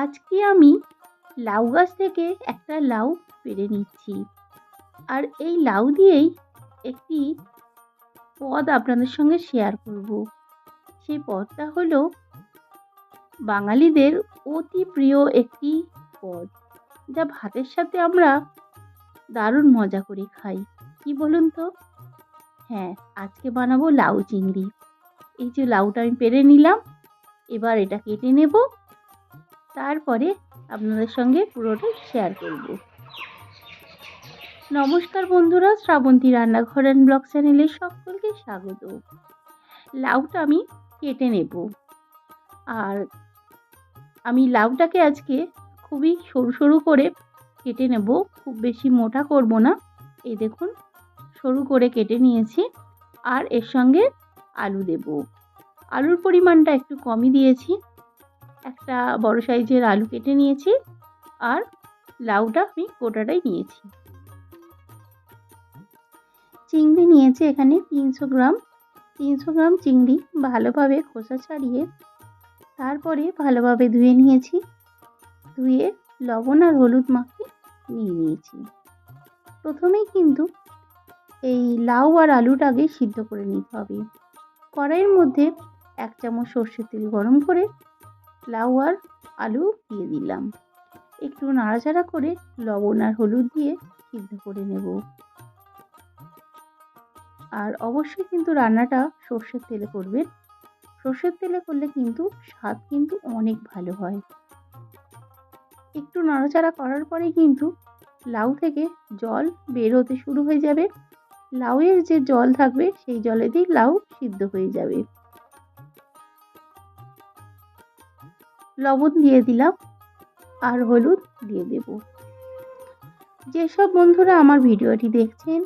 আজকে আমি লাউ গাছ থেকে একটা লাউ পেড়ে নিচ্ছি। আর এই লাউ দিয়েই একটি পদ আপনাদের সঙ্গে শেয়ার করব। সেই পদটা হলো বাঙালিদের অতি প্রিয় একটি পদ, যা ভাতের সাথে আমরা দারুণ মজা করে খাই। কি বলুন তো? হ্যাঁ, আজকে বানাবো লাউ চিংড়ি। এই যে লাউটা আমি পেড়ে নিলাম, এবার এটা কেটে নেব, তারপরে আপনাদের সঙ্গে পুরোটাই শেয়ার করব। নমস্কার বন্ধুরা, শ্রাবন্তী রান্নাঘর অ্যান্ড ব্লগ চ্যানেলে সকলকে স্বাগত। লাউটা আমি কেটে নেব, আর আমি লাউটাকে আজকে খুবই সরু সরু করে কেটে নেব, খুব বেশি মোটা করব না। এই দেখুন, সরু করে কেটে নিয়েছি। আর এর সঙ্গে আলু দেব। আলুর পরিমাণটা একটু কমই দিয়েছি, একটা বড় সাইজের আলু কেটে নিয়েছি। আর লাউটা আমি গোটাটাই নিয়েছি। চিংড়ি নিয়েছি এখানে 300 গ্রাম। 300 গ্রাম চিংড়ি ভালোভাবে খোসা ছাড়িয়ে তারপরে ভালোভাবে ধুয়ে নিয়েছি। ধুয়ে লবণ আর হলুদ মাখিয়ে নিয়েছি। প্রথমেই কিন্তু এই লাউ আর আলুটাকে সিদ্ধ করে নিতে হবে। কড়াইয়ের মধ্যে 1 চামচ সর্ষের তেল গরম করে লাউ আর আলু দিয়ে দিলাম। একটু নাড়াচাড়া করে লবণ আর হলুদ দিয়ে সিদ্ধ করে নেব। আর অবশ্যই কিন্তু রান্নাটা সর্ষের তেলে করবেন। সর্ষের তেলে করলে কিন্তু স্বাদ কিন্তু অনেক ভালো হয়। একটু নাড়াচাড়া করার পরেই কিন্তু লাউ থেকে জল বের হতে শুরু হয়ে যাবে। লাউয়ের যে জল থাকবে সেই জলেতেই লাউ সিদ্ধ হয়ে যাবে। লবণ দিয়ে দিলাম আর হলুদ দিয়ে দেব। যেসব বন্ধুরা আমার ভিডিওটি দেখছেন,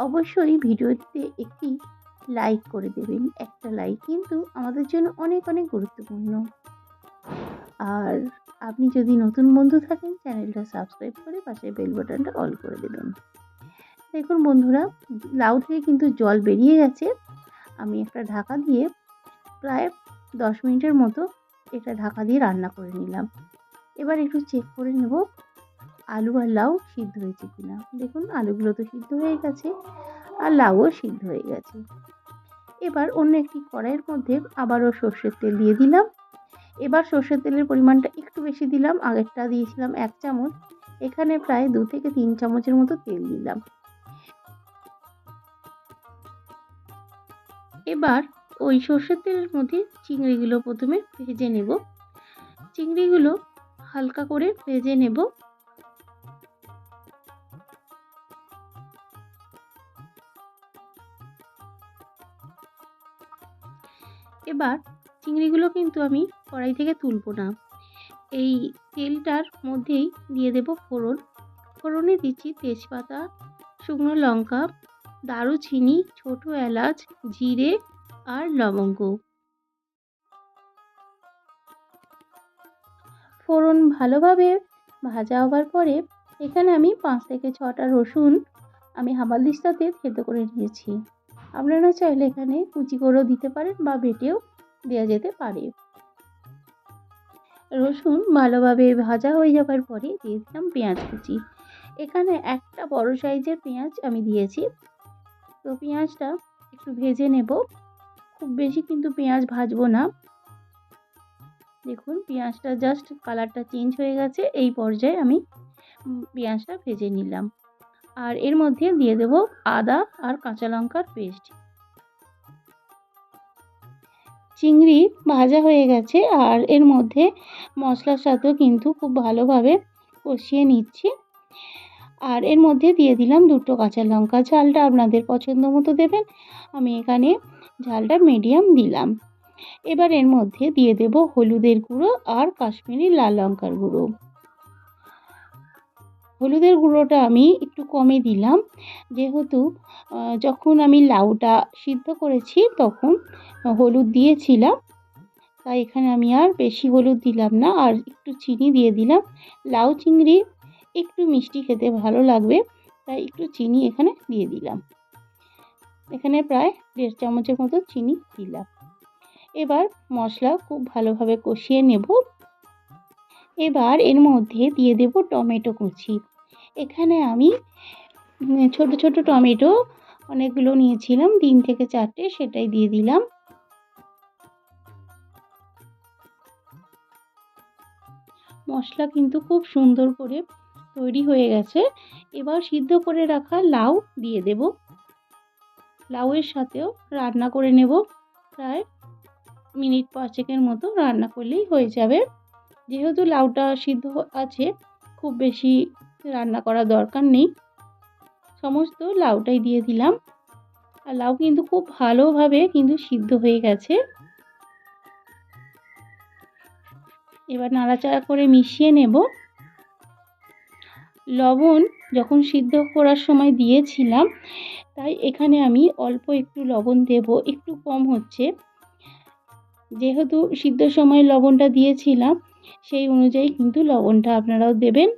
অবশ্যই ভিডিওটিতে একটি লাইক করে দেবেন। একটা লাইক কিন্তু আমাদের জন্য অনেক অনেক গুরুত্বপূর্ণ। আর আপনি যদি নতুন বন্ধু থাকেন, চ্যানেলটা সাবস্ক্রাইব করে পাশে বেল বাটনটা অল করে দেবেন। দেখুন বন্ধুরা, লাউ থেকে কিন্তু জল বেরিয়ে গেছে। আমি একটা ঢাকা দিয়ে প্রায় 10 মিনিটের মতো এটা ঢাকা দিয়ে রান্না করে নিলাম। এবার একটু চেক করে নেব আলু আর লাউ সিদ্ধ হয়েছে কিনা। দেখুন, আলুগুলো তো সিদ্ধ হয়ে গেছে আর লাউও সিদ্ধ হয়ে গেছে। এবার অন্য একটি কড়াইয়ের মধ্যে আবারও সর্ষের তেল দিয়ে দিলাম। এবার সর্ষের তেলের পরিমাণটা একটু বেশি দিলাম। আগেরটা দিয়েছিলাম 1 চামচ, এখানে প্রায় 2 থেকে 3 চামচের মতো তেল দিলাম। এবার ওই সর্ষের তেলের মধ্যে চিংড়িগুলো প্রথমে ভেজে নেব। চিংড়িগুলো হালকা করে ভেজে নেব। এবার চিংড়িগুলো কিন্তু আমি কড়াই থেকে তুলব না। এই তেলটার মধ্যেই দিয়ে দেব ফোড়ন। ফোড়নে দিচ্ছি তেজপাতা, শুকনো লঙ্কা, দারুচিনি, ছোট এলাচ, জিরে আর লবঙ্গ। ফোড়ন ভালোভাবে ভাজা হবার পরে এখানে আমি 5 থেকে 6টা রসুন আমি হামালদিস্তাতে থেতো করে নিয়েছি। আপনারা চাইলে এখানে কুচি করেও দিতে পারেন বা বেটেও দেওয়া যেতে পারে। রসুন ভালোভাবে ভাজা হয়ে যাবার পরে দিয়ে দিলাম পেঁয়াজ কুচি। এখানে একটা বড় সাইজের পেঁয়াজ আমি দিয়েছি। তো পেঁয়াজটা একটু ভেজে নেব, খুব বেশি কিন্তু পেঁয়াজ ভাজবো না। দেখুন, পেঁয়াজটা জাস্ট কালারটা চেঞ্জ হয়ে গেছে। এই পর্যায়ে আমি পেঁয়াজটা ভেজে নিলাম। আর এর মধ্যে দিয়ে দেব আদা আর কাঁচা লঙ্কার পেস্ট। চিংড়ি ভাজা হয়ে গেছে আর এর মধ্যে মশলার সাথেও কিন্তু খুব ভালোভাবে কষিয়ে নিচ্ছি। আর এর মধ্যে দিয়ে দিলাম 2টো কাঁচা লঙ্কা। ঝালটা আপনাদের পছন্দ মতো দেবেন। আমি এখানে ঝালটা মিডিয়াম দিলাম। এবার এর মধ্যে দিয়ে দেব হলুদের গুঁড়ো আর কাশ্মীরি লাল লঙ্কার গুঁড়ো। হলুদের গুঁড়োটা আমি একটু কমই দিলাম, যেহেতু যখন আমি লাউটা সিদ্ধ করেছি তখন হলুদ দিয়েছিলাম, তাই এখানে আমি আর বেশি হলুদ দিলাম না। আর একটু চিনি দিয়ে দিলাম। লাউ চিংড়ি একটু মিষ্টি খেতে ভালো লাগবে, তাই একটু চিনি এখানে দিয়ে দিলাম। এখানে প্রায় 1.5 চামচের মতো চিনি দিলাম। এবার মশলা খুব ভালোভাবে কষিয়ে নেব। এবার এর মধ্যে দিয়ে দেব টমেটো কুচি। এখানে আমি ছোট ছোট টমেটো অনেকগুলো নিয়েছিলাম, 3 থেকে 4টে, সেটাই দিয়ে দিলাম। মশলা কিন্তু খুব সুন্দর করে তৈরি হয়ে গেছে। এবার সিদ্ধ করে রাখা লাউ দিয়ে দেব। লাউয়ের সাথেও রান্না করে নেব, প্রায় মিনিট 5 মতো রান্না করলেই হয়ে যাবে। যেহেতু লাউটা সিদ্ধ আছে, খুব বেশি রান্না করার দরকার নেই। সমস্ত লাউটাই দিয়ে দিলাম। আর লাউ কিন্তু খুব ভালোভাবে কিন্তু সিদ্ধ হয়ে গেছে। এবার নাড়াচাড়া করে মিশিয়ে নেব। লবণ যখন সিদ্ধ করার সময় দিয়েছিলাম, তাই এখানে আমি অল্প একটু লবণ দেব, একটু কম হচ্ছে। যেহেতু সিদ্ধর সময় লবণটা দিয়েছিলাম, সেই অনুযায়ী কিন্তু লবণটা আপনারাও দেবেন।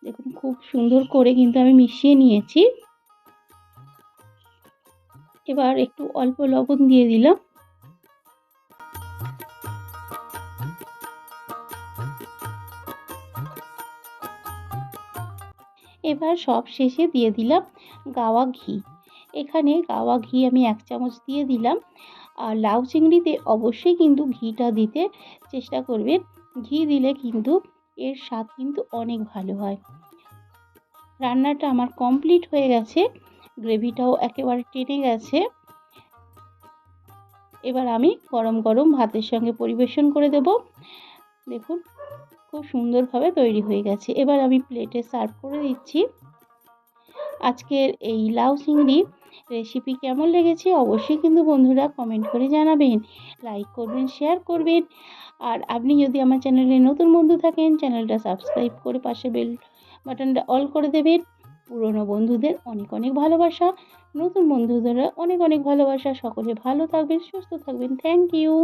দেখুন খুব সুন্দর করে কিন্তু আমি মিশিয়ে নিয়েছি। এবার একটু অল্প লবণ দিয়ে দিলাম। এবার সব শেষে দিয়ে দিলাম গাওয়া ঘি। এখানে গাওয়া ঘি আমি 1 চামচ দিয়ে দিলাম। আর লাউ চিংড়িতে অবশ্যই কিন্তু ঘিটা দিতে চেষ্টা করবেন। ঘি দিলে কিন্তু এর স্বাদ কিন্তু অনেক ভালো হয়। রান্নাটা আমার কমপ্লিট হয়ে গেছে, গ্রেভিটাও একেবারে টেনে গেছে। এবার আমি গরম গরম ভাতের সঙ্গে পরিবেশন করে দেব। দেখুন খুব সুন্দরভাবে তৈরি হয়ে গেছে। এবার আমি প্লেটে সার্ভ করে দিচ্ছি। আজকের এই লাউ চিংড়ি রেসিপি কেমন লেগেছে অবশ্যই কিন্তু বন্ধুরা কমেন্ট করে জানাবেন, লাইক করবেন, শেয়ার করবেন। আর আপনি যদি আমার চ্যানেলে নতুন বন্ধু থাকেন, চ্যানেলটা সাবস্ক্রাইব করে পাশে বেল বাটনটা অল করে দেবেন। পুরনো বন্ধুদের অনেক অনেক ভালোবাসা, নতুন বন্ধুদের অনেক অনেক ভালোবাসা। সকলে ভালো থাকবেন, সুস্থ থাকবেন। Thank you.